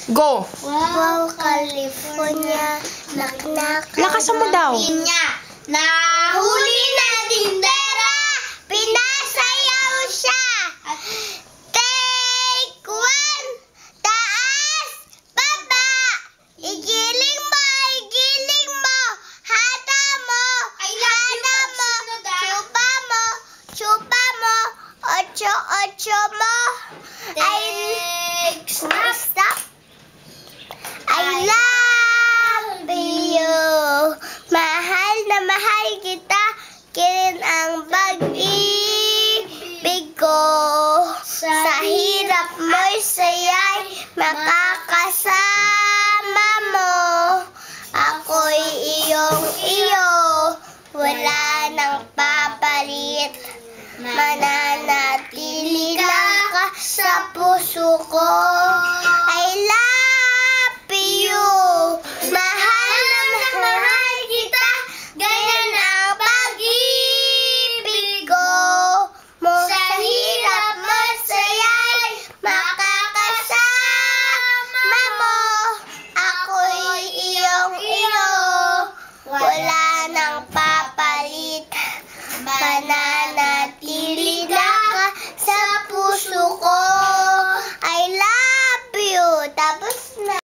Go! Wow, California, knock-knock. Lakasan mo daw. Nahuli na tindera, pinasayaw siya. Take one, taas, baba. Igiling mo, hata mo, chupa mo, ocho mo. Stop. I love you. Mahal na mahal kita. Kirin ang pag-ibig ko. Sa hirap mo'y saya'y makakasama mo. Ako'y iyong-iyo. Wala nang papalit. Mananatili lang ka sa puso ko. I love you. Mahal na mahal kita. Ganyan ang pag-ibig ko. Sa hirap mo saya'y makakasama mo. Ako'y iyong-iyo. Wala nang papalit. Banana